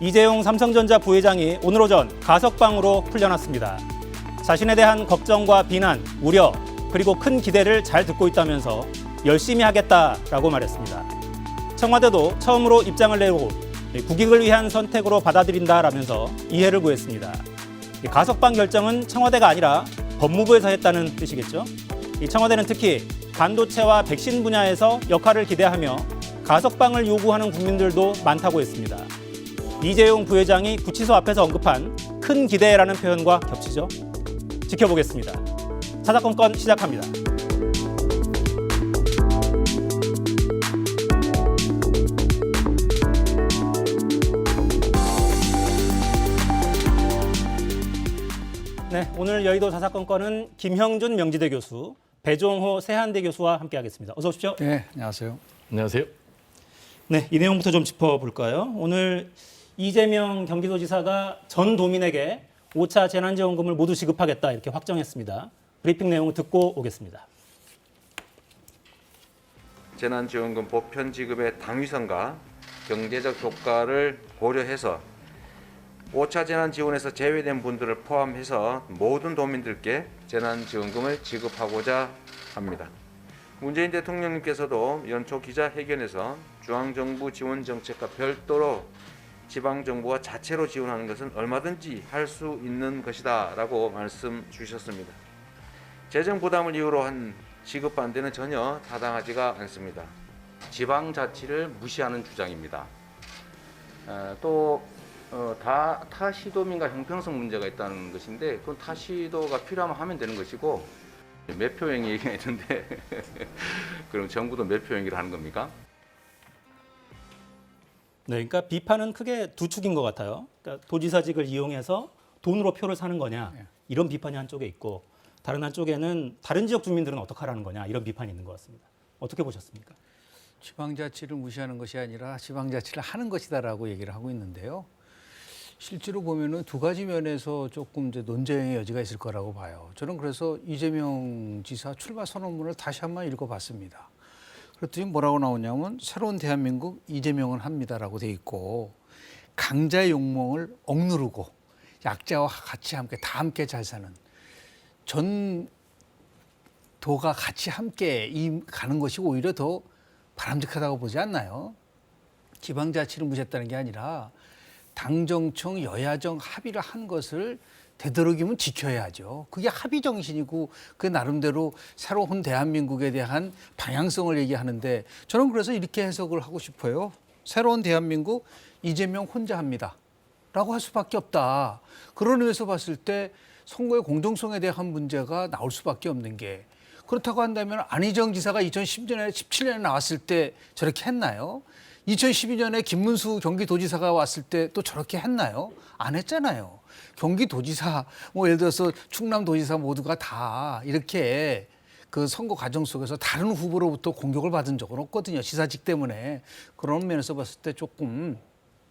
이재용 삼성전자 부회장이 오늘 오전 가석방으로 풀려났습니다. 자신에 대한 걱정과 비난, 우려, 그리고 큰 기대를 잘 듣고 있다면서 열심히 하겠다라고 말했습니다. 청와대도 처음으로 입장을 내고 국익을 위한 선택으로 받아들인다라면서 이해를 구했습니다. 가석방 결정은 청와대가 아니라 법무부에서 했다는 뜻이겠죠. 청와대는 특히 반도체와 백신 분야에서 역할을 기대하며 가석방을 요구하는 국민들도 많다고 했습니다. 이재용 부회장이 구치소 앞에서 언급한 큰 기대라는 표현과 겹치죠. 지켜보겠습니다. 사사건건 시작합니다. 네, 오늘 여의도 사사건건은 김형준 명지대 교수, 배종호 세한대 교수와 함께하겠습니다. 어서 오십시오. 네, 안녕하세요. 안녕하세요. 네, 이 내용부터 좀 짚어볼까요? 오늘 이재명 경기도지사가 전 도민에게 5차 재난지원금을 모두 지급하겠다 이렇게 확정했습니다. 브리핑 내용을 듣고 오겠습니다. 재난지원금 보편 지급의 당위성과 경제적 효과를 고려해서 5차 재난지원에서 제외된 분들을 포함해서 모든 도민들께 재난지원금을 지급하고자 합니다. 문재인 대통령님께서도 연초 기자회견에서 중앙정부 지원 정책과 별도로 지방정부가 자체로 지원하는 것은 얼마든지 할 수 있는 것이다 라고 말씀 주셨습니다. 재정 부담을 이유로 한 지급 반대는 전혀 타당하지가 않습니다. 지방자치를 무시하는 주장입니다. 타시도민과 형평성 문제가 있다는 것인데 그건 타시도가 필요하면 하면 되는 것이고 매표행위 얘기가 있는데 그럼 정부도 매표행위를 하는 겁니까? 네, 그러니까 비판은 크게 두 축인 것 같아요. 그러니까 도지사직을 이용해서 돈으로 표를 사는 거냐 이런 비판이 한쪽에 있고 다른 한쪽에는 다른 지역 주민들은 어떻게 하라는 거냐 이런 비판이 있는 것 같습니다. 어떻게 보셨습니까? 지방자치를 무시하는 것이 아니라 지방자치를 하는 것이다라고 얘기를 하고 있는데요. 실제로 보면은 두 가지 면에서 조금 이제 논쟁의 여지가 있을 거라고 봐요. 저는 그래서 이재명 지사 출마 선언문을 다시 한번 읽어봤습니다. 그랬더니 뭐라고 나오냐면 새로운 대한민국 이재명은 합니다라고 돼 있고 강자의 욕망을 억누르고 약자와 같이 함께 다 함께 잘 사는 전도가 같이 함께 가는 것이 오히려 더 바람직하다고 보지 않나요? 지방자치를 무시했다는 게 아니라 당정청 여야정 합의를 한 것을 되도록이면 지켜야죠. 그게 합의 정신이고 그 나름대로 새로운 대한민국에 대한 방향성을 얘기하는데 저는 그래서 이렇게 해석을 하고 싶어요. 새로운 대한민국 이재명 혼자 합니다. 라고 할 수밖에 없다. 그런 의미에서 봤을 때 선거의 공정성에 대한 문제가 나올 수밖에 없는 게 그렇다고 한다면 안희정 지사가 2010년에 17년에 나왔을 때 저렇게 했나요? 2012년에 김문수 경기도지사가 왔을 때 또 저렇게 했나요? 안 했잖아요. 경기도지사, 예를 들어서 충남도지사 모두가 다 이렇게 그 선거 과정 속에서 다른 후보로부터 공격을 받은 적은 없거든요. 지사직 때문에. 그런 면에서 봤을 때 조금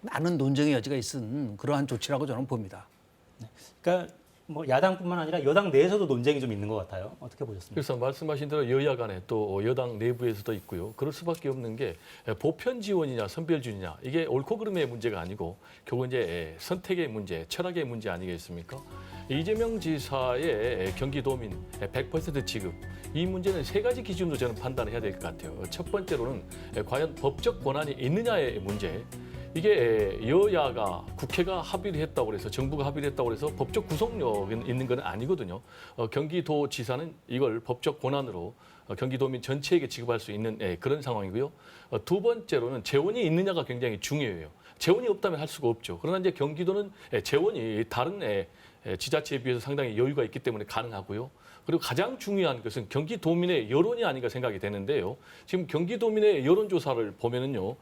많은 논쟁의 여지가 있은 그러한 조치라고 저는 봅니다. 그러니까 뭐 야당뿐만 아니라 여당 내에서도 논쟁이 좀 있는 것 같아요. 어떻게 보셨습니까? 그래서 말씀하신 대로 여야 간에 또 여당 내부에서도 있고요. 그럴 수밖에 없는 게 보편 지원이냐 선별준이냐 이게 옳고 그름의 문제가 아니고 결국 이제 선택의 문제, 철학의 문제 아니겠습니까? 이재명 지사의 경기도민 100% 지급 이 문제는 세 가지 기준으로 저는 판단을 해야 될 것 같아요. 첫 번째로는 과연 법적 권한이 있느냐의 문제. 이게 여야가 국회가 합의를 했다고 해서 정부가 합의를 했다고 해서 법적 구속력이 있는 건 아니거든요. 경기도지사는 이걸 법적 권한으로 경기도민 전체에게 지급할 수 있는 그런 상황이고요. 두 번째로는 재원이 있느냐가 굉장히 중요해요. 재원이 없다면 할 수가 없죠. 그러나 이제 경기도는 재원이 다른 지자체에 비해서 상당히 여유가 있기 때문에 가능하고요. 그리고 가장 중요한 것은 경기도민의 여론이 아닌가 생각이 되는데요. 지금 경기도민의 여론조사를 보면은요.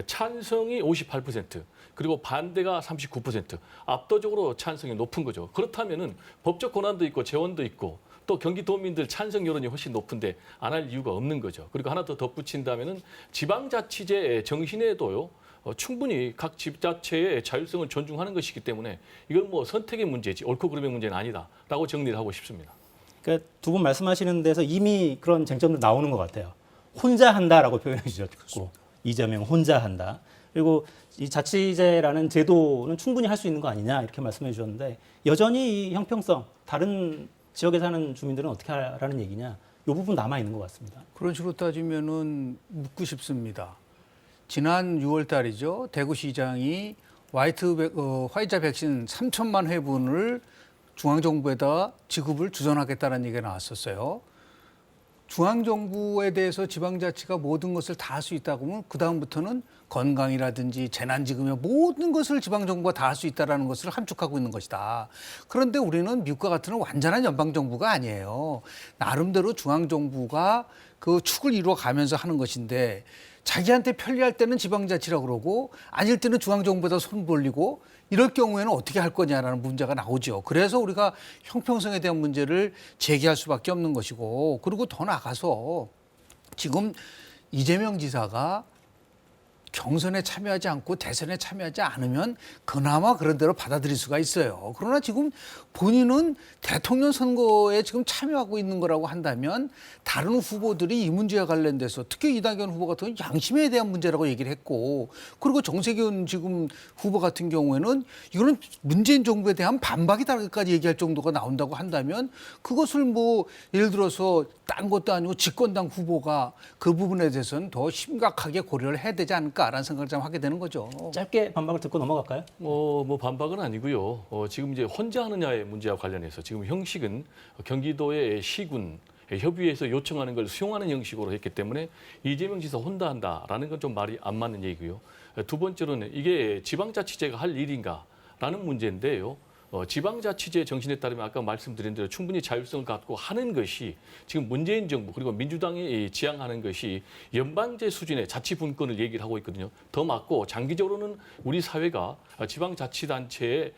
찬성이 58%, 그리고 반대가 39%, 압도적으로 찬성이 높은 거죠. 그렇다면은 법적 권한도 있고 재원도 있고 또 경기도민들 찬성 여론이 훨씬 높은데 안 할 이유가 없는 거죠. 그리고 하나 더 덧붙인다면은 지방자치제 정신에도요. 충분히 각 지자체의 자율성을 존중하는 것이기 때문에 이건 뭐 선택의 문제지 옳고 그름의 문제는 아니다라고 정리를 하고 싶습니다. 그러니까 두 분 말씀하시는 데서 이미 그런 쟁점도 나오는 것 같아요. 혼자 한다라고 표현해 주셨고 이재명 혼자 한다. 그리고 이 자치제라는 제도는 충분히 할 수 있는 거 아니냐 이렇게 말씀해 주셨는데 여전히 이 형평성 다른 지역에 사는 주민들은 어떻게 하라는 얘기냐 이 부분 남아 있는 것 같습니다. 그런 식으로 따지면은 묻고 싶습니다. 지난 6월 달이죠. 대구시장이 화이자 백신 3천만 회분을 중앙정부에다 지급을 주선하겠다는 얘기가 나왔었어요. 중앙정부에 대해서 지방자치가 모든 것을 다 할 수 있다고 하면 그다음부터는 건강이라든지 재난지급이나 모든 것을 지방정부가 다 할 수 있다는 것을 함축하고 있는 것이다. 그런데 우리는 미국과 같은 완전한 연방정부가 아니에요. 나름대로 중앙정부가 그 축을 이루어가면서 하는 것인데 자기한테 편리할 때는 지방자치라고 그러고 아닐 때는 중앙정부에다 손 벌리고 이럴 경우에는 어떻게 할 거냐라는 문제가 나오죠. 그래서 우리가 형평성에 대한 문제를 제기할 수밖에 없는 것이고 그리고 더 나가서 지금 이재명 지사가 경선에 참여하지 않고 대선에 참여하지 않으면 그나마 그런 대로 받아들일 수가 있어요. 그러나 지금 본인은 대통령 선거에 지금 참여하고 있는 거라고 한다면 다른 후보들이 이 문제와 관련돼서 특히 이낙연 후보 같은 경우는 양심에 대한 문제라고 얘기를 했고 그리고 정세균 지금 후보 같은 경우에는 이거는 문재인 정부에 대한 반박이다까지 얘기할 정도가 나온다고 한다면 그것을 뭐 예를 들어서 딴 것도 아니고 집권당 후보가 그 부분에 대해서는 더 심각하게 고려를 해야 되지 않을까라는 생각을 좀 하게 되는 거죠. 짧게 반박을 듣고 넘어갈까요? 뭐 반박은 아니고요. 지금 이제 혼자 하느냐의 문제와 관련해서 지금 형식은 경기도의 시군 협의회에서 요청하는 걸 수용하는 형식으로 했기 때문에 이재명 지사 혼자 한다라는 건 좀 말이 안 맞는 얘기고요. 두 번째로는 이게 지방자치제가 할 일인가라는 문제인데요. 지방자치제 정신에 따르면 아까 말씀드린 대로 충분히 자율성을 갖고 하는 것이 지금 문재인 정부 그리고 민주당이 지향하는 것이 연방제 수준의 자치 분권을 얘기를 하고 있거든요. 더 맞고 장기적으로는 우리 사회가 지방자치단체의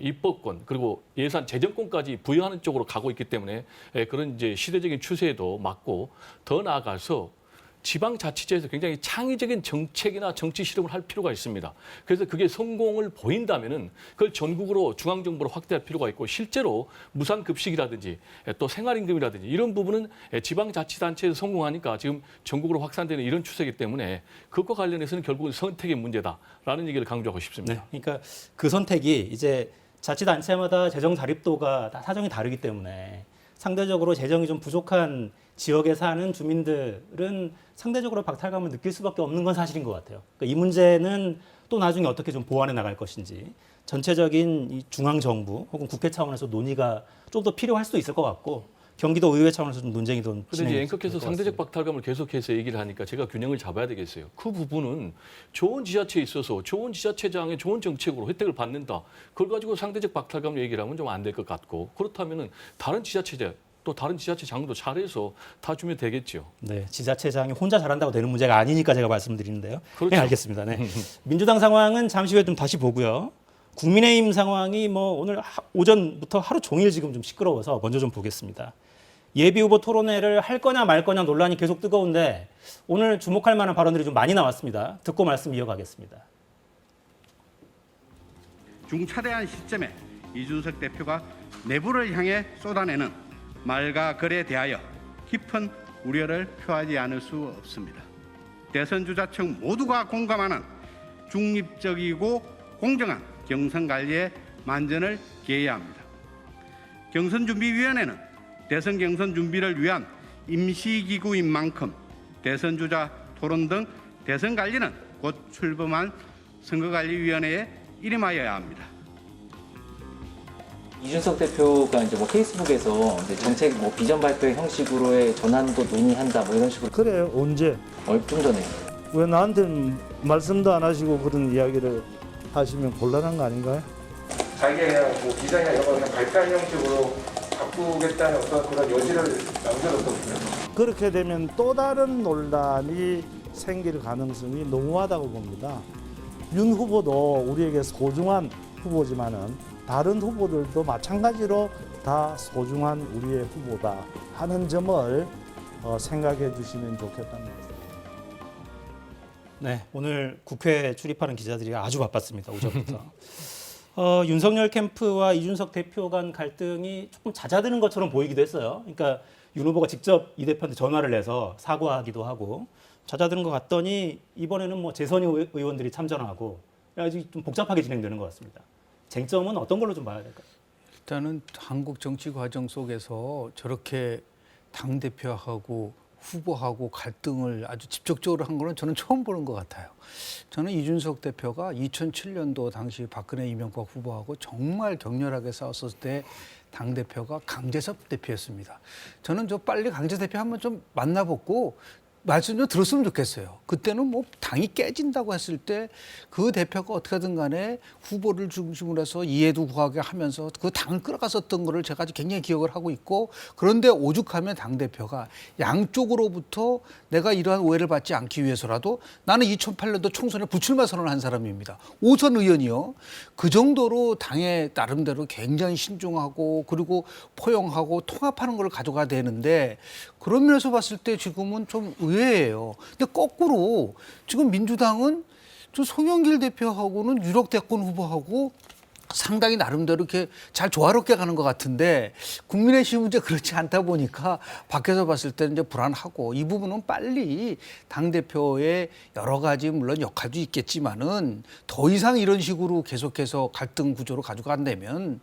입법권 그리고 예산 재정권까지 부여하는 쪽으로 가고 있기 때문에 그런 이제 시대적인 추세에도 맞고 더 나아가서 지방자치제에서 굉장히 창의적인 정책이나 정치 실험을 할 필요가 있습니다. 그래서 그게 성공을 보인다면은 그걸 전국으로 중앙정부로 확대할 필요가 있고 실제로 무상급식이라든지 또 생활임금이라든지 이런 부분은 지방자치단체에서 성공하니까 지금 전국으로 확산되는 이런 추세이기 때문에 그것과 관련해서는 결국은 선택의 문제다라는 얘기를 강조하고 싶습니다. 네, 그러니까 그 선택이 이제 자치단체마다 재정 자립도가 다 사정이 다르기 때문에 상대적으로 재정이 좀 부족한 지역에 사는 주민들은 상대적으로 박탈감을 느낄 수밖에 없는 건 사실인 것 같아요. 그러니까 이 문제는 또 나중에 어떻게 좀 보완해 나갈 것인지 전체적인 이 중앙정부 혹은 국회 차원에서 논의가 좀 더 필요할 수도 있을 것 같고 경기도 의회 차원에서 좀 논쟁이 좀 그런데 이제 앵커께서 상대적 박탈감을 계속해서 얘기를 하니까 제가 균형을 잡아야 되겠어요. 그 부분은 좋은 지자체에 있어서 좋은 지자체장의 좋은 정책으로 혜택을 받는다. 그걸 가지고 상대적 박탈감 얘기를 하면 좀 안 될 것 같고 그렇다면은 다른 지자체장 또 다른 지자체장도 잘해서 다 주면 되겠죠. 네, 지자체장이 혼자 잘한다고 되는 문제가 아니니까 제가 말씀드리는데요. 그렇죠. 네, 알겠습니다. 네. 민주당 상황은 잠시 후에 좀 다시 보고요. 국민의힘 상황이 뭐 오늘 오전부터 하루 종일 지금 좀 시끄러워서 먼저 좀 보겠습니다. 예비 후보 토론회를 할 거냐 말 거냐 논란이 계속 뜨거운데 오늘 주목할 만한 발언들이 좀 많이 나왔습니다. 듣고 말씀 이어가겠습니다. 중차대한 시점에 이준석 대표가 내부를 향해 쏟아내는 말과 글에 대하여 깊은 우려를 표하지 않을 수 없습니다. 대선 주자층 모두가 공감하는 중립적이고 공정한 경선 관리에 만전을 기해야 합니다. 경선준비위원회는 대선 경선 준비를 위한 임시기구인 만큼 대선 주자 토론 등 대선 관리는 곧 출범한 선거관리위원회에 일임하여야 합니다. 이준석 대표가 이제 뭐 페이스북에서 이제 정책 뭐 비전 발표 형식으로의 전환도 논의한다 뭐 이런 식으로 그래 언제? 좀 전에 왜 나한테 말씀도 안 하시고 그런 이야기를 하시면 곤란한 거 아닌가요? 자기가 뭐 비전이나 이런 거 그냥 발달 형식으로 바꾸겠다는 어떤 그런 여지를 남겨뒀거든요. 그렇게 되면 또 다른 논란이 생길 가능성이 농후하다고 봅니다. 윤 후보도 우리에게 소중한 후보지만은 다른 후보들도 마찬가지로 다 소중한 우리의 후보다 하는 점을 생각해 주시면 좋겠다는 말씀. 네, 오늘 국회 출입하는 기자들이 아주 바빴습니다. 오전부터. 윤석열 캠프와 이준석 대표 간 갈등이 조금 잦아드는 것처럼 보이기도 했어요. 그러니까 윤 후보가 직접 이 대표한테 전화를 해서 사과하기도 하고 잦아드는 것 같더니 이번에는 뭐 재선 의원들이 참전하고 아주 좀 복잡하게 진행되는 것 같습니다. 쟁점은 어떤 걸로 좀 봐야 될까요? 일단은 한국 정치 과정 속에서 저렇게 당 대표하고 후보하고 갈등을 아주 직접적으로 한 거는 저는 처음 보는 것 같아요. 저는 이준석 대표가 2007년도 당시 박근혜 이명박 후보하고 정말 격렬하게 싸웠을 때 당 대표가 강재섭 대표였습니다. 저는 저 빨리 강재섭 대표 한번 좀 만나보고 말씀 좀 들었으면 좋겠어요. 그때는 뭐 당이 깨진다고 했을 때 그 대표가 어떻게든 간에 후보를 중심으로 해서 이해도 구하게 하면서 그 당을 끌어갔었던 거를 제가 아주 굉장히 기억을 하고 있고, 그런데 오죽하면 당대표가 양쪽으로부터 내가 이러한 오해를 받지 않기 위해서라도 나는 2008년도 총선에 불출마 선언을 한 사람입니다. 5선 의원이요. 그 정도로 당의 나름대로 굉장히 신중하고 그리고 포용하고 통합하는 걸 가져가야 되는데, 그런 면에서 봤을 때 지금은 좀 의외예요. 근데 거꾸로 지금 민주당은 저 송영길 대표하고는 유력 대권 후보하고 상당히 나름대로 이렇게 잘 조화롭게 가는 것 같은데, 국민의힘은 이제 그렇지 않다 보니까 밖에서 봤을 때는 이제 불안하고, 이 부분은 빨리 당대표의 여러 가지 물론 역할도 있겠지만은 더 이상 이런 식으로 계속해서 갈등 구조로 가져간다면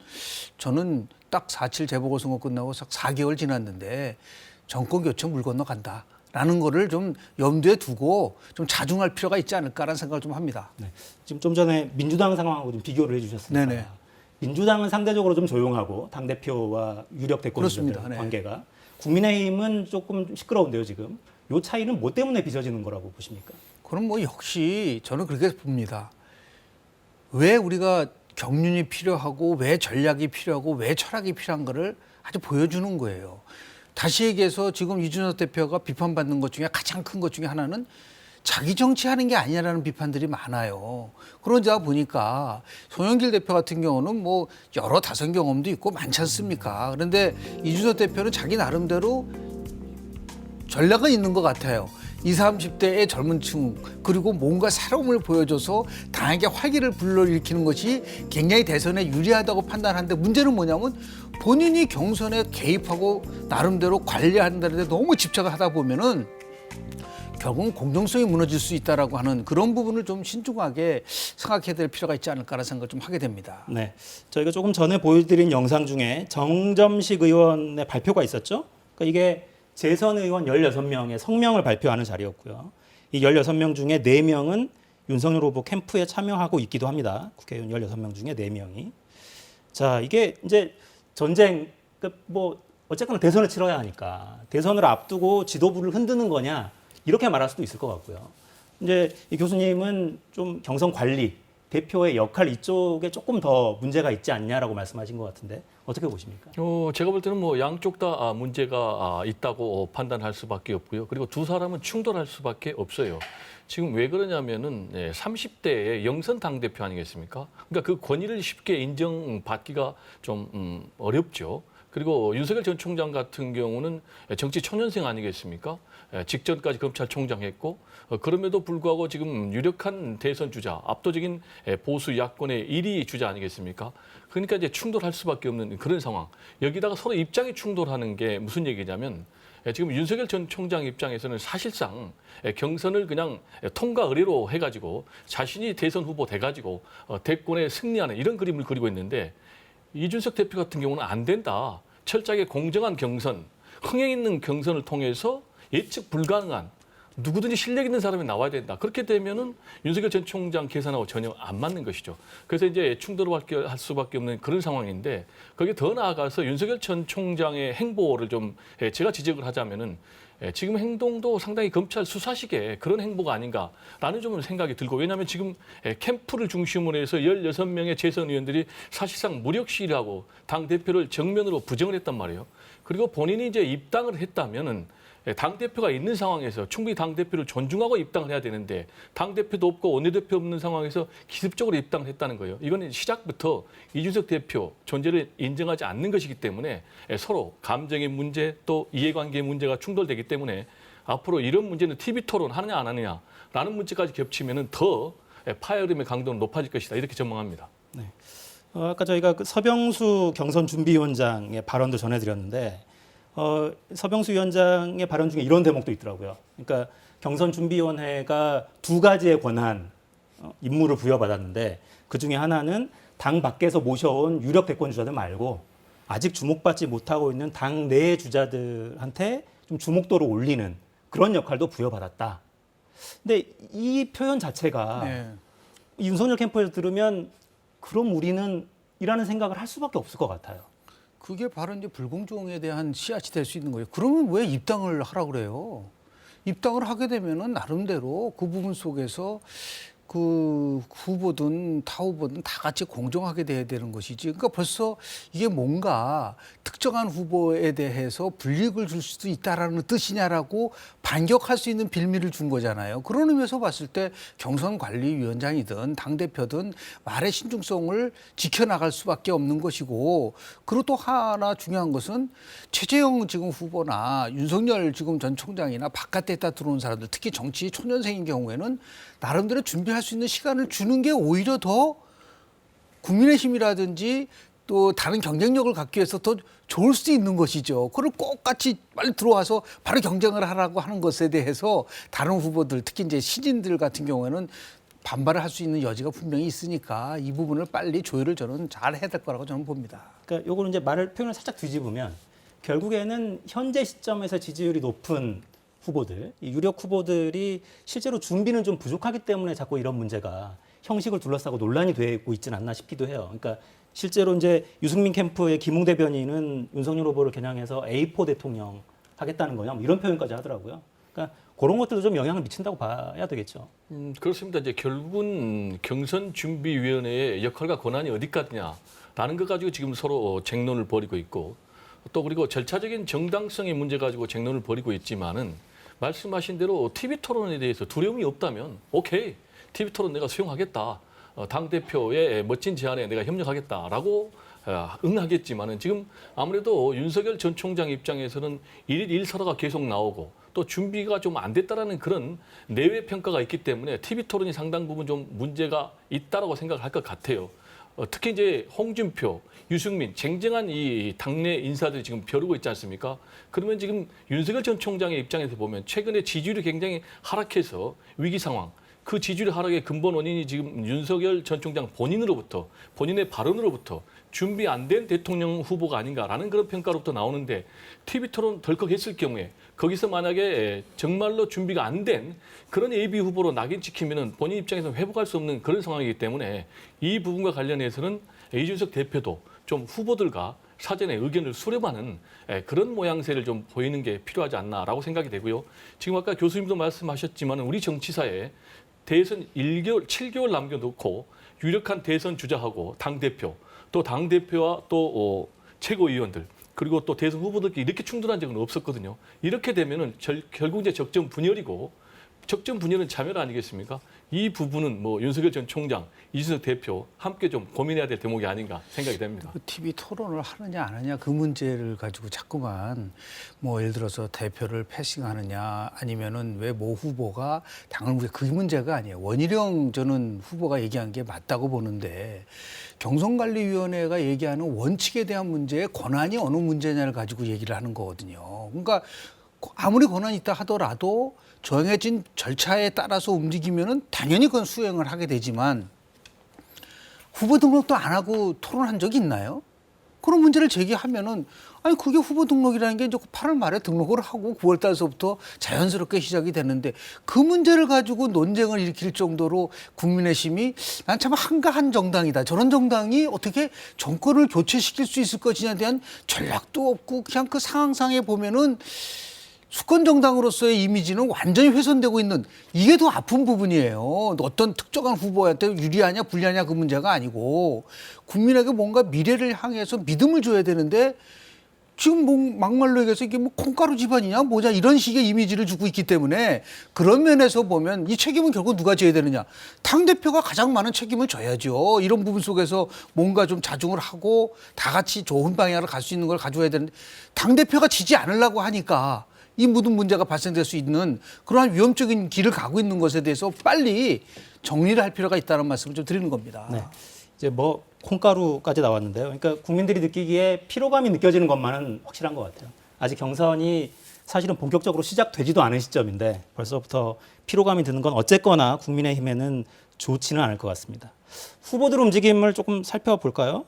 저는 딱 4.7 재보궐선거 끝나고 4개월 지났는데 정권 교체 물 건너간다 라는 거를 좀 염두에 두고 좀 자중할 필요가 있지 않을까라는 생각을 좀 합니다. 네. 지금 좀 전에 민주당 상황하고 좀 비교를 해주셨습니다. 네네. 민주당은 상대적으로 좀 조용하고 당대표와 유력 대권주자들 그렇습니다. 네. 관계가, 국민의힘은 조금 시끄러운데요 지금. 이 차이는 뭐 때문에 빚어지는 거라고 보십니까? 그럼 뭐 역시 저는 그렇게 봅니다. 왜 우리가 경륜이 필요하고 왜 전략이 필요하고 왜 철학이 필요한 거를 아주 보여주는 거예요. 다시 얘기해서 지금 이준석 대표가 비판받는 것 중에 가장 큰 것 중에 하나는 자기 정치하는 게 아니라는 비판들이 많아요. 그러자 보니까 송영길 대표 같은 경우는 뭐 여러 다선 경험도 있고 많지 않습니까? 그런데 이준석 대표는 자기 나름대로 전략은 있는 것 같아요. 20, 30대의 젊은 층, 그리고 뭔가 새로움을 보여줘서 당에게 활기를 불러일으키는 것이 굉장히 대선에 유리하다고 판단하는데, 문제는 뭐냐면 본인이 경선에 개입하고 나름대로 관리한다는 데 너무 집착을 하다 보면은 결국은 공정성이 무너질 수 있다라고 하는 그런 부분을 좀 신중하게 생각해야 될 필요가 있지 않을까라는 생각을 좀 하게 됩니다. 네, 저희가 조금 전에 보여드린 영상 중에 정점식 의원의 발표가 있었죠. 그러니까 이게 재선 의원 16명의 성명을 발표하는 자리였고요. 이 16명 중에 4명은 윤석열 후보 캠프에 참여하고 있기도 합니다. 국회의원 16명 중에 4명이. 자, 이게 이제 전쟁, 뭐 어쨌거나 대선을 치러야 하니까 대선을 앞두고 지도부를 흔드는 거냐, 이렇게 말할 수도 있을 것 같고요. 이제 이 교수님은 좀 경선 관리, 대표의 역할 이쪽에 조금 더 문제가 있지 않냐라고 말씀하신 것 같은데 어떻게 보십니까? 제가 볼 때는 뭐 양쪽 다 문제가 있다고 판단할 수밖에 없고요. 그리고 두 사람은 충돌할 수밖에 없어요. 지금 왜 그러냐면은 30대의 영선 당대표 아니겠습니까? 그러니까 그 권위를 쉽게 인정받기가 좀 어렵죠. 그리고 윤석열 전 총장 같은 경우는 정치 초년생 아니겠습니까? 직전까지 검찰총장 했고, 그럼에도 불구하고 지금 유력한 대선 주자, 압도적인 보수 야권의 1위 주자 아니겠습니까? 그러니까 이제 충돌할 수밖에 없는 그런 상황. 여기다가 서로 입장이 충돌하는 게 무슨 얘기냐면, 지금 윤석열 전 총장 입장에서는 사실상 경선을 그냥 통과 의례로 해가지고 자신이 대선 후보 돼가지고 대권에 승리하는 이런 그림을 그리고 있는데, 이준석 대표 같은 경우는 안 된다. 철저하게 공정한 경선, 흥행 있는 경선을 통해서 예측 불가능한 누구든지 실력 있는 사람이 나와야 된다. 그렇게 되면은 윤석열 전 총장 계산하고 전혀 안 맞는 것이죠. 그래서 이제 충돌을 할 수밖에 없는 그런 상황인데, 거기에 더 나아가서 윤석열 전 총장의 행보를 좀 제가 지적을 하자면은 지금 행동도 상당히 검찰 수사식의 그런 행보가 아닌가라는 좀 생각이 들고, 왜냐하면 지금 캠프를 중심으로 해서 16명의 재선 의원들이 사실상 무력 시위하고 당 대표를 정면으로 부정을 했단 말이에요. 그리고 본인이 이제 입당을 했다면은 당대표가 있는 상황에서 충분히 당대표를 존중하고 입당을 해야 되는데, 당대표도 없고 원내대표 없는 상황에서 기습적으로 입당을 했다는 거예요. 이거는 시작부터 이준석 대표 존재를 인정하지 않는 것이기 때문에 서로 감정의 문제 또 이해관계의 문제가 충돌되기 때문에 앞으로 이런 문제는 TV 토론 하느냐 안 하느냐라는 문제까지 겹치면은 더 파열음의 강도는 높아질 것이다. 이렇게 전망합니다. 네. 아까 저희가 그 서병수 경선준비위원장의 발언도 전해드렸는데, 서병수 위원장의 발언 중에 이런 대목도 있더라고요. 그러니까 경선준비위원회가 두 가지의 권한, 임무를 부여받았는데 그중에 하나는 당 밖에서 모셔온 유력 대권 주자들 말고 아직 주목받지 못하고 있는 당 내 주자들한테 좀 주목도를 올리는 그런 역할도 부여받았다. 근데 이 표현 자체가 네. 윤석열 캠프에서 들으면 그럼 우리는 이라는 생각을 할 수밖에 없을 것 같아요. 그게 바로 이제 불공정에 대한 씨앗이 될 수 있는 거예요. 그러면 왜 입당을 하라고 그래요? 입당을 하게 되면은 나름대로 그 부분 속에서 그 후보든 타 후보든 다 같이 공정하게 돼야 되는 것이지. 그러니까 벌써 이게 뭔가 특정한 후보에 대해서 불이익을 줄 수도 있다라는 뜻이냐라고 반격할 수 있는 빌미를 준 거잖아요. 그런 의미에서 봤을 때 경선관리위원장이든 당대표든 말의 신중성을 지켜나갈 수밖에 없는 것이고, 그리고 또 하나 중요한 것은 최재형 지금 후보나 윤석열 지금 전 총장이나 바깥에 있다 들어온 사람들, 특히 정치 초년생인 경우에는 나름대로 준비할 수 있는 시간을 주는 게 오히려 더 국민의힘이라든지 또 다른 경쟁력을 갖기 위해서 더 좋을 수 있는 것이죠. 그걸 꼭 같이 빨리 들어와서 바로 경쟁을 하라고 하는 것에 대해서 다른 후보들, 특히 이제 신인들 같은 경우에는 반발을 할 수 있는 여지가 분명히 있으니까 이 부분을 빨리 조율을 저는 잘 해야 될 거라고 저는 봅니다. 그러니까 요거는 이제 표현을 살짝 뒤집으면 결국에는 현재 시점에서 지지율이 높은 후보들, 이 유력 후보들이 실제로 준비는 좀 부족하기 때문에 자꾸 이런 문제가 형식을 둘러싸고 논란이 되고 있지는 않나 싶기도 해요. 그러니까 실제로 이제 유승민 캠프의 김웅 대변인은 윤석열 후보를 겨냥해서 A4 대통령 하겠다는 거냐, 뭐 이런 표현까지 하더라고요. 그러니까 그런 것들도 좀 영향을 미친다고 봐야 되겠죠. 그렇습니다. 이제 결국은 경선준비위원회의 역할과 권한이 어디까지냐라는 것 가지고 지금 서로 쟁론을 벌이고 있고, 또 그리고 절차적인 정당성의 문제 가지고 쟁론을 벌이고 있지만은 말씀하신 대로 TV 토론에 대해서 두려움이 없다면 오케이, TV 토론 내가 수용하겠다. 당 대표의 멋진 제안에 내가 협력하겠다라고 응하겠지만은 지금 아무래도 윤석열 전 총장 입장에서는 일일 일사라가 계속 나오고 또 준비가 좀 안 됐다라는 그런 내외 평가가 있기 때문에 TV 토론이 상당 부분 좀 문제가 있다라고 생각을 할 것 같아요. 특히 이제 홍준표, 유승민 쟁쟁한 이 당내 인사들이 지금 벼르고 있지 않습니까? 그러면 지금 윤석열 전 총장의 입장에서 보면 최근에 지지율이 굉장히 하락해서 위기 상황. 그 지지율 하락의 근본 원인이 지금 윤석열 전 총장 본인으로부터, 본인의 발언으로부터 준비 안 된 대통령 후보가 아닌가라는 그런 평가로부터 나오는데, TV 토론 덜컥 했을 경우에 거기서 만약에 정말로 준비가 안 된 그런 예비 후보로 낙인 찍히면은 본인 입장에서 회복할 수 없는 그런 상황이기 때문에 이 부분과 관련해서는 이준석 대표도 좀 후보들과 사전에 의견을 수렴하는 그런 모양새를 좀 보이는 게 필요하지 않나라고 생각이 되고요. 지금 아까 교수님도 말씀하셨지만 우리 정치사에 대선 7개월 남겨놓고 유력한 대선 주자하고 당대표, 또 당대표와 또 최고위원들, 그리고 또 대선 후보들끼리 이렇게 충돌한 적은 없었거든요. 이렇게 되면은 결국 이제 적정 분열이고, 적정 분열은 자멸 아니겠습니까? 이 부분은 뭐 윤석열 전 총장, 이준석 대표 함께 좀 고민해야 될 대목이 아닌가 생각이 됩니다. 그 TV 토론을 하느냐 안 하느냐 그 문제를 가지고 자꾸만 뭐 예를 들어서 대표를 패싱하느냐 아니면은 왜 모 후보가 당을 그 문제가 아니에요. 원희룡 저는 후보가 얘기한 게 맞다고 보는데, 경선관리위원회가 얘기하는 원칙에 대한 문제의 권한이 어느 문제냐를 가지고 얘기를 하는 거거든요. 그러니까 아무리 권한이 있다 하더라도 정해진 절차에 따라서 움직이면은 당연히 그건 수행을 하게 되지만, 후보 등록도 안 하고 토론한 적이 있나요? 그런 문제를 제기하면은, 아니 그게 후보 등록이라는 게 이제 8월 말에 등록을 하고 9월 달서부터 자연스럽게 시작이 됐는데, 그 문제를 가지고 논쟁을 일으킬 정도로 국민의힘이 난 참 한가한 정당이다, 저런 정당이 어떻게 정권을 교체시킬 수 있을 것이냐에 대한 전략도 없고, 그냥 그 상황상에 보면은 수권 정당으로서의 이미지는 완전히 훼손되고 있는, 이게 더 아픈 부분이에요. 어떤 특정한 후보한테 유리하냐 불리하냐 그 문제가 아니고, 국민에게 뭔가 미래를 향해서 믿음을 줘야 되는데 지금 뭐 막말로 얘기해서 이게 뭐 콩가루 집안이냐 뭐냐 이런 식의 이미지를 주고 있기 때문에, 그런 면에서 보면 이 책임은 결국 누가 져야 되느냐? 당대표가 가장 많은 책임을 져야죠. 이런 부분 속에서 뭔가 좀 자중을 하고 다 같이 좋은 방향으로 갈 수 있는 걸 가져야 되는데, 당대표가 지지 않으려고 하니까 이 모든 문제가 발생될 수 있는 그러한 위험적인 길을 가고 있는 것에 대해서 빨리 정리를 할 필요가 있다는 말씀을 좀 드리는 겁니다. 네. 이제 뭐 콩가루까지 나왔는데요. 그러니까 국민들이 느끼기에 피로감이 느껴지는 것만은 확실한 것 같아요. 아직 경선이 사실은 본격적으로 시작되지도 않은 시점인데 벌써부터 피로감이 드는 건 어쨌거나 국민의힘에는 좋지는 않을 것 같습니다. 후보들 움직임을 조금 살펴볼까요?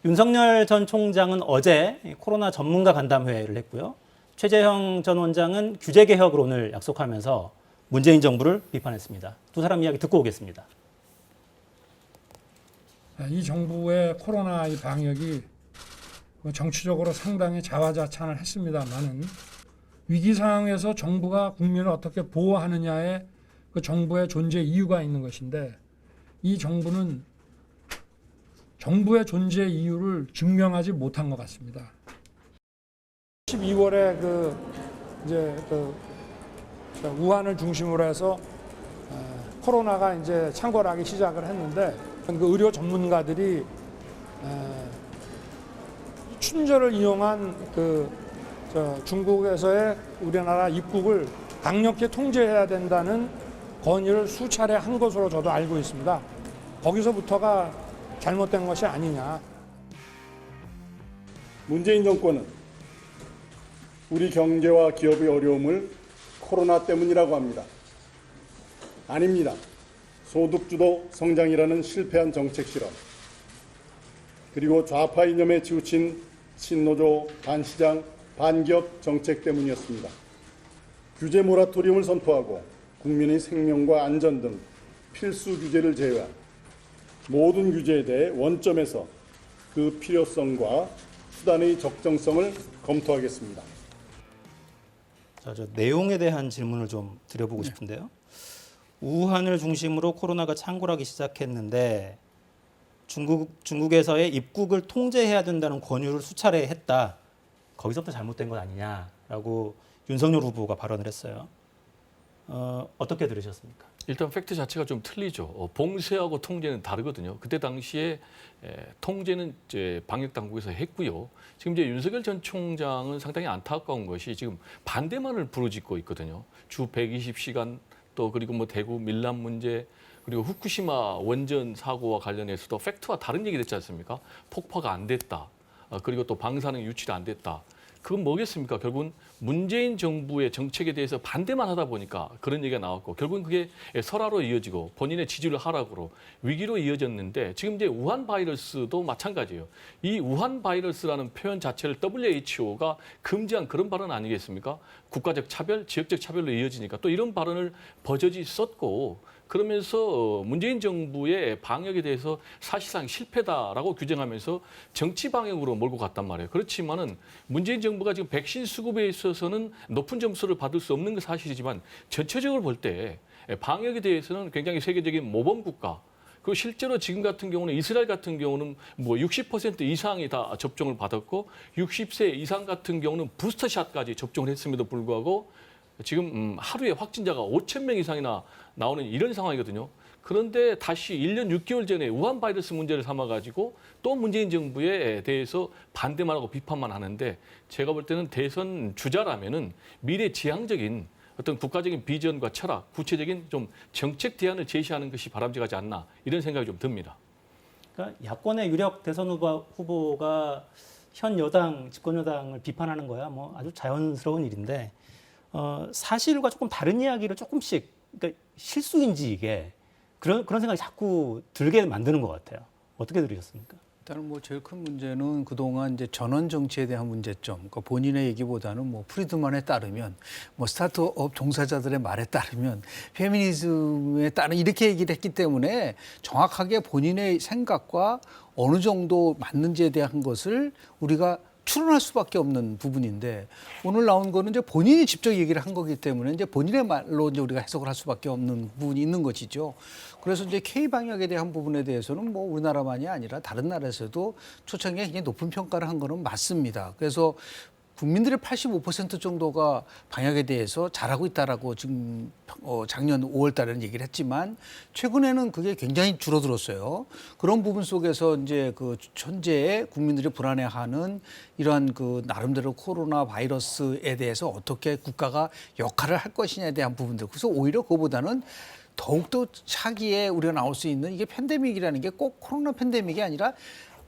윤석열 전 총장은 어제 코로나 전문가 간담회를 했고요. 최재형 전 원장은 규제 개혁을 오늘 약속하면서 문재인 정부를 비판했습니다. 두 사람 이야기 듣고 오겠습니다. 이 정부의 코로나 이 방역이 정치적으로 상당히 자화자찬을 했습니다만은 위기 상황에서 정부가 국민을 어떻게 보호하느냐에 그 정부의 존재 이유가 있는 것인데 이 정부는 정부의 존재 이유를 증명하지 못한 것 같습니다. 12월에 우한을 중심으로 해서 코로나가 이제 창궐하기 시작을 했는데 그 의료 전문가들이 춘절을 이용한 중국에서의 우리나라 입국을 강력히 통제해야 된다는 건의를 수차례 한 것으로 저도 알고 있습니다. 거기서부터가 잘못된 것이 아니냐. 문재인 정권은 우리 경제와 기업의 어려움을 코로나 때문이라고 합니다. 아닙니다. 소득주도 성장이라는 실패한 정책 실험, 그리고 좌파 이념에 치우친 친노조, 반시장, 반기업 정책 때문이었습니다. 규제 모라토리움을 선포하고 국민의 생명과 안전 등 필수 규제를 제외한 모든 규제에 대해 원점에서 그 필요성과 수단의 적정성을 검토하겠습니다. 자, 저 내용에 대한 질문을 좀 드려보고 싶은데요. 우한을 중심으로 코로나가 창궐하기 시작했는데 중국에서의 입국을 통제해야 된다는 권유를 수차례 했다. 거기서부터 잘못된 것 아니냐라고 윤석열 후보가 발언을 했어요. 어떻게 들으셨습니까? 일단 팩트 자체가 좀 틀리죠. 봉쇄하고 통제는 다르거든요. 그때 당시에 통제는 이제 방역 당국에서 했고요. 지금 이제 윤석열 전 총장은 상당히 안타까운 것이 지금 반대만을 부르짖고 있거든요. 주 120시간 또 그리고 뭐 대구 밀란 문제 그리고 후쿠시마 원전 사고와 관련해서도 팩트와 다른 얘기 됐지 않습니까? 폭파가 안 됐다. 그리고 또 방사능 유출이 안 됐다. 그건 뭐겠습니까? 결국은 문재인 정부의 정책에 대해서 반대만 하다 보니까 그런 얘기가 나왔고 결국은 그게 설화로 이어지고 본인의 지지를 하락으로 위기로 이어졌는데 지금 이제 우한 바이러스도 마찬가지예요. 이 우한 바이러스라는 표현 자체를 WHO가 금지한 그런 발언 아니겠습니까? 국가적 차별, 지역적 차별로 이어지니까 또 이런 발언을 버젓이 썼고 그러면서 문재인 정부의 방역에 대해서 사실상 실패다라고 규정하면서 정치 방역으로 몰고 갔단 말이에요. 그렇지만은 문재인 정부가 지금 백신 수급에 있어서는 높은 점수를 받을 수 없는 건 사실이지만 전체적으로 볼 때 방역에 대해서는 굉장히 세계적인 모범 국가. 그리고 실제로 지금 같은 경우는 이스라엘 같은 경우는 뭐 60% 이상이 다 접종을 받았고 60세 이상 같은 경우는 부스터샷까지 접종을 했음에도 불구하고 지금 하루에 확진자가 5,000명 이상이나 나오는 이런 상황이거든요. 그런데 다시 1년 6개월 전에 우한 바이러스 문제를 삼아가지고 또 문재인 정부에 대해서 반대만 하고 비판만 하는데 제가 볼 때는 대선 주자라면은 미래지향적인 어떤 국가적인 비전과 철학, 구체적인 좀 정책 대안을 제시하는 것이 바람직하지 않나 이런 생각이 좀 듭니다. 그러니까 야권의 유력 대선 후보가 현 여당, 집권 여당을 비판하는 거야 뭐 아주 자연스러운 일인데 사실과 조금 다른 이야기를 조금씩 그러니까 실수인지 이게 그런 생각이 자꾸 들게 만드는 것 같아요. 어떻게 들으셨습니까? 일단은 뭐 제일 큰 문제는 그동안 이제 전원 정치에 대한 문제점. 그러니까 본인의 얘기보다는 뭐 프리드만에 따르면 뭐 스타트업 종사자들의 말에 따르면 페미니즘에 따른 이렇게 얘기를 했기 때문에 정확하게 본인의 생각과 어느 정도 맞는지에 대한 것을 우리가 추론할 수밖에 없는 부분인데 오늘 나온 거는 이제 본인이 직접 얘기를 한 거기 때문에 이제 본인의 말로 이제 우리가 해석을 할 수밖에 없는 부분이 있는 것이죠. 그래서 이제 K 방역에 대한 부분에 대해서는 뭐 우리나라만이 아니라 다른 나라에서도 초창기에 굉장히 높은 평가를 한 거는 맞습니다. 그래서 국민들의 85% 정도가 방역에 대해서 잘하고 있다라고 지금 작년 5월 달에는 얘기를 했지만 최근에는 그게 굉장히 줄어들었어요. 그런 부분 속에서 이제 그 현재의 국민들이 불안해하는 이러한 그 나름대로 코로나 바이러스에 대해서 어떻게 국가가 역할을 할 것이냐에 대한 부분들. 그래서 오히려 그거보다는 더욱더 차기에 우리가 나올 수 있는 이게 팬데믹이라는 게 꼭 코로나 팬데믹이 아니라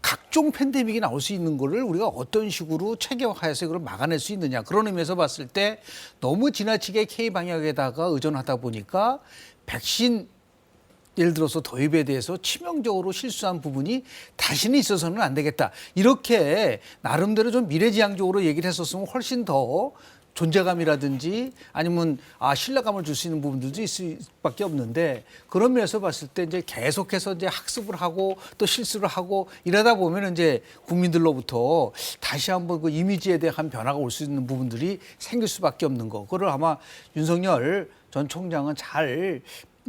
각종 팬데믹이 나올 수 있는 거를 우리가 어떤 식으로 체계화해서 이걸 막아낼 수 있느냐. 그런 의미에서 봤을 때 너무 지나치게 K방역에다가 의존하다 보니까 백신 예를 들어서 도입에 대해서 치명적으로 실수한 부분이 다시는 있어서는 안 되겠다. 이렇게 나름대로 좀 미래지향적으로 얘기를 했었으면 훨씬 더 존재감이라든지 아니면 신뢰감을 줄 수 있는 부분들도 있을 수밖에 없는데 그런 면에서 봤을 때 이제 계속해서 이제 학습을 하고 또 실수를 하고 이러다 보면 이제 국민들로부터 다시 한번 그 이미지에 대한 변화가 올 수 있는 부분들이 생길 수밖에 없는 거. 그걸 아마 윤석열 전 총장은 잘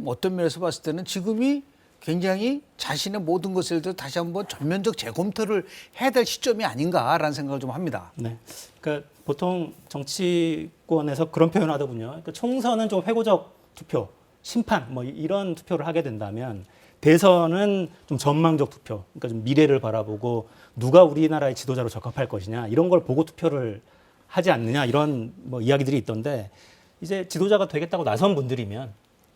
어떤 면에서 봤을 때는 지금이 굉장히 자신의 모든 것을 다시 한번 전면적 재검토를 해야 될 시점이 아닌가라는 생각을 좀 합니다. 네. 그러니까 보통 정치권에서 그런 표현을 하더군요. 그러니까 총선은 좀 회고적 투표, 심판 뭐 이런 투표를 하게 된다면 대선은 좀 전망적 투표, 그러니까 좀 미래를 바라보고 누가 우리나라의 지도자로 적합할 것이냐 이런 걸 보고 투표를 하지 않느냐 이런 뭐 이야기들이 있던데 이제 지도자가 되겠다고 나선 분들이면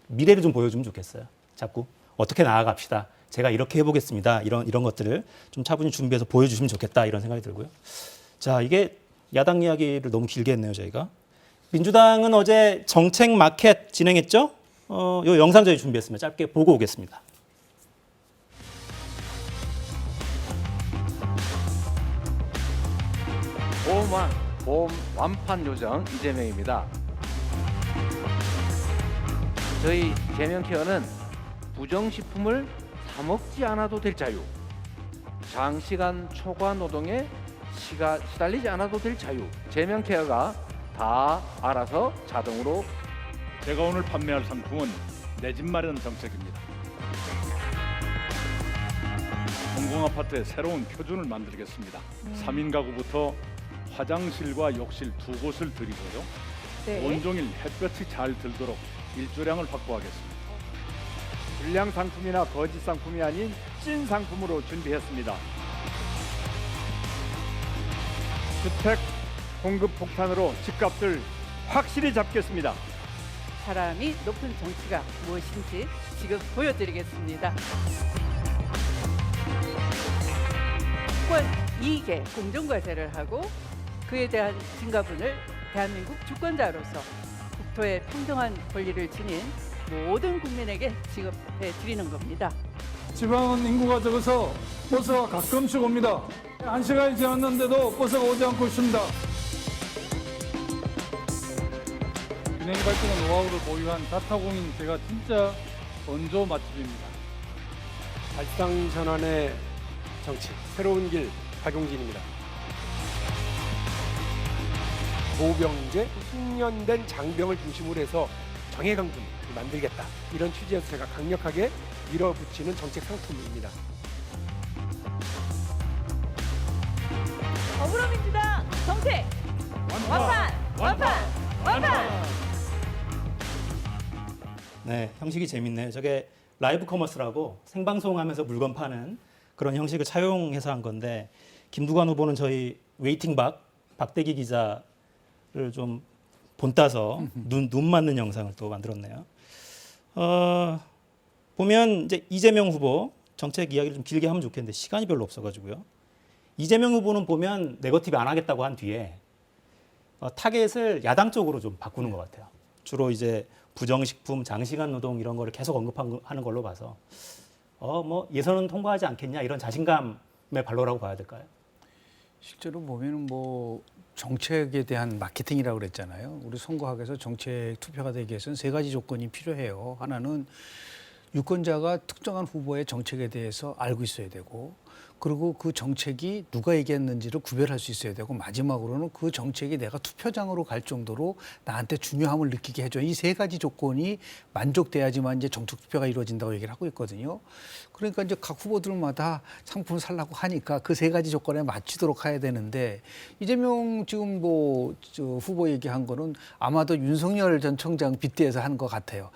미래를 좀 보여주면 좋겠어요. 자꾸 어떻게 나아갑시다. 제가 이렇게 해보겠습니다. 이런 것들을 좀 차분히 준비해서 보여주시면 좋겠다 이런 생각이 들고요. 자, 이게 야당 이야기를 너무 길게 했네요, 저희가. 민주당은 어제 정책 마켓 진행했죠? 요 영상 저희 준비했습니다. 짧게 보고 오겠습니다. 보험 완판 요정 이재명입니다. 저희 제명케어는 부정식품을 사 먹지 않아도 될 자유, 장시간 초과 노동에 시달리지 않아도 될 자유, 제명케어가 다 알아서 자동으로. 제가 오늘 판매할 상품은 내 집 마련 정책입니다. 공공아파트의 새로운 표준을 만들겠습니다. 3인 가구부터 화장실과 욕실 2곳을 드리고요. 온종일 햇볕이 잘 들도록 일조량을 확보하겠습니다. 불량 상품이나 거짓 상품이 아닌 찐 상품으로 준비했습니다. 주택 공급 폭탄으로 집값을 확실히 잡겠습니다. 사람이 높은 정치가 무엇인지 지금 보여드리겠습니다. 국권 이익에 공정과제를 하고 그에 대한 증가분을 대한민국 주권자로서 국토의 평등한 권리를 지닌 모든 국민에게 지급해 드리는 겁니다. 지방은 인구가 적어서 버스가 가끔씩 옵니다. 1시간이 지났는데도 버스가 오지 않고 있습니다. 비행기 발전의 노하우를 보유한 자타공인 제가 진짜 원조 맛집입니다. 발상 전환의 정치, 새로운 길 박용진입니다. 보병제 숙련된 장병을 중심으로 해서 정예강군을 만들겠다. 이런 취지에서 제가 강력하게 밀어붙이는 정책 상품입니다. 더불어민주당 정책 완판. 네, 형식이 재밌네요. 저게 라이브 커머스라고 생방송하면서 물건 파는 그런 형식을 차용해서 한 건데 김두관 후보는 저희 웨이팅박 박대기 기자를 좀 본따서 눈 맞는 영상을 또 만들었네요. 보면 이제 이재명 후보 정책 이야기를 좀 길게 하면 좋겠는데 시간이 별로 없어가지고요. 이재명 후보는 보면 네거티브 안 하겠다고 한 뒤에 타겟을 야당 쪽으로 좀 바꾸는 것 같아요. 주로 이제 부정식품, 장시간 노동 이런 거를 계속 언급하는 걸로 봐서 뭐 예선은 통과하지 않겠냐 이런 자신감의 발로라고 봐야 될까요? 실제로 보면은 뭐 정책에 대한 마케팅이라고 그랬잖아요. 우리 선거학에서 정책 투표가 되기 위해서는 3가지 조건이 필요해요. 하나는 유권자가 특정한 후보의 정책에 대해서 알고 있어야 되고, 그리고 그 정책이 누가 얘기했는지를 구별할 수 있어야 되고, 마지막으로는 그 정책이 내가 투표장으로 갈 정도로 나한테 중요함을 느끼게 해줘. 이 3가지 조건이 만족돼야지만 이제 정책 투표가 이루어진다고 얘기를 하고 있거든요. 그러니까 이제 각 후보들마다 상품을 살라고 하니까 그 3가지 조건에 맞추도록 해야 되는데, 이재명 지금 후보 얘기한 거는 아마도 윤석열 전 총장 빗대어서 한 것 같아요.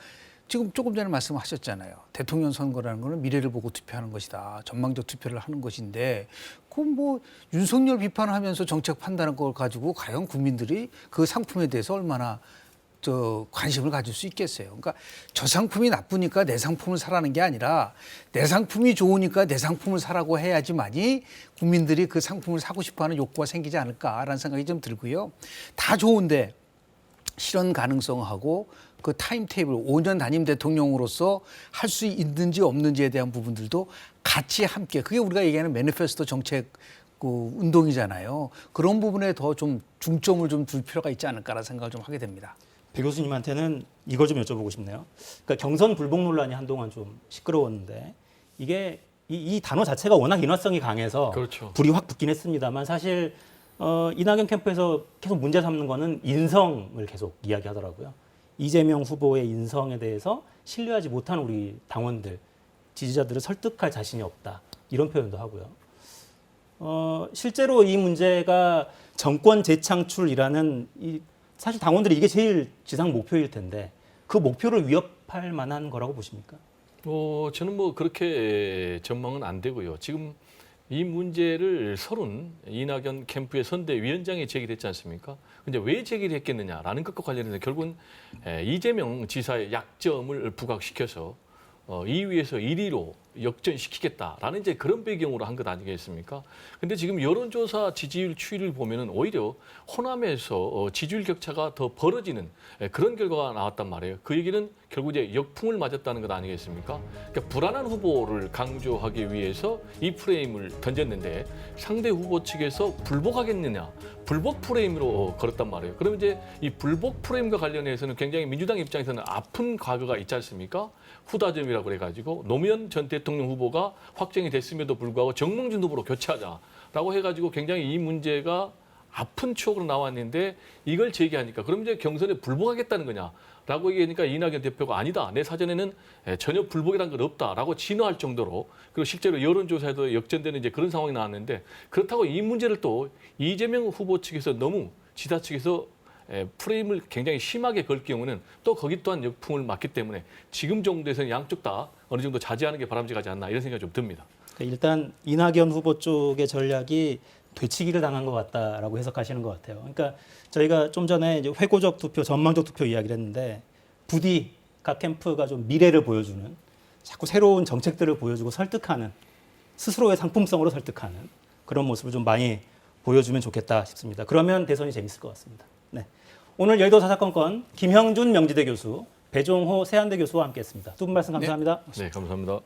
지금 조금 전에 말씀하셨잖아요. 대통령 선거라는 거는 미래를 보고 투표하는 것이다. 전망적 투표를 하는 것인데, 그럼 뭐 윤석열 비판하면서 정책 판단한 걸 가지고 과연 국민들이 그 상품에 대해서 얼마나 관심을 가질 수 있겠어요. 그러니까 저 상품이 나쁘니까 내 상품을 사라는 게 아니라 내 상품이 좋으니까 내 상품을 사라고 해야지만이 국민들이 그 상품을 사고 싶어하는 욕구가 생기지 않을까라는 생각이 좀 들고요. 다 좋은데 실현 가능성하고 그 타임테이블 5년 단임 대통령으로서 할 수 있는지 없는지에 대한 부분들도 같이 함께 그게 우리가 얘기하는 매니페스토 정책 그 운동이잖아요. 그런 부분에 더 좀 중점을 좀 둘 필요가 있지 않을까라는 생각을 좀 하게 됩니다. 배 교수님한테는 이걸 좀 여쭤보고 싶네요. 그러니까 경선 불복 논란이 한동안 좀 시끄러웠는데 이게 이 단어 자체가 워낙 인화성이 강해서 그렇죠. 불이 확 붙긴 했습니다만 사실 이낙연 캠프에서 계속 문제 삼는 거는 인성을 계속 이야기하더라고요. 이재명 후보의 인성에 대해서 신뢰하지 못하는 우리 당원들, 지지자들을 설득할 자신이 없다. 이런 표현도 하고요. 실제로 이 문제가 정권 재창출이라는 사실 당원들이 이게 제일 지상 목표일 텐데 그 목표를 위협할 만한 거라고 보십니까? 저는 뭐 그렇게 전망은 안 되고요. 지금 이 문제를 30 이낙연 캠프의 선대위원장이 제기됐지 않습니까? 근데 왜 제기를 했겠느냐라는 것과 관련해서 결국은 이재명 지사의 약점을 부각시켜서 2위에서 1위로 역전시키겠다라는 이제 그런 배경으로 한 것 아니겠습니까? 근데 지금 여론조사 지지율 추이를 보면은 오히려 호남에서 지지율 격차가 더 벌어지는 그런 결과가 나왔단 말이에요. 그 얘기는 결국 이제 역풍을 맞았다는 것 아니겠습니까? 그러니까 불안한 후보를 강조하기 위해서 이 프레임을 던졌는데 상대 후보 측에서 불복하겠느냐, 불복 프레임으로 걸었단 말이에요. 그러면 이제 이 불복 프레임과 관련해서는 굉장히 민주당 입장에서는 아픈 과거가 있지 않습니까? 후다점이라고 그래가지고 노무현 전 대통령 후보가 확정이 됐음에도 불구하고 정몽준 후보로 교체하자라고 해가지고 굉장히 이 문제가 아픈 추억으로 나왔는데 이걸 제기하니까 그럼 이제 경선에 불복하겠다는 거냐라고 얘기하니까 이낙연 대표가 아니다. 내 사전에는 전혀 불복이라는 건 없다라고 진화할 정도로 그리고 실제로 여론조사에도 역전되는 이제 그런 상황이 나왔는데 그렇다고 이 문제를 또 이재명 후보 측에서 너무 지사 측에서 프레임을 굉장히 심하게 걸 경우는 또 거기 또한 역풍을 맞기 때문에 지금 정도에서는 양쪽 다 어느 정도 자제하는 게 바람직하지 않나 이런 생각이 좀 듭니다. 일단 이낙연 후보 쪽의 전략이 되치기를 당한 것 같다라고 해석하시는 것 같아요. 그러니까 저희가 좀 전에 이제 회고적 투표, 전망적 투표 이야기를 했는데 부디 각 캠프가 좀 미래를 보여주는 자꾸 새로운 정책들을 보여주고 설득하는 스스로의 상품성으로 설득하는 그런 모습을 좀 많이 보여주면 좋겠다 싶습니다. 그러면 대선이 재밌을 것 같습니다. 네. 오늘 여의도 사사건건 김형준 명지대 교수, 배종호 세한대 교수와 함께했습니다. 두 분 말씀 감사합니다. 네, 감사합니다.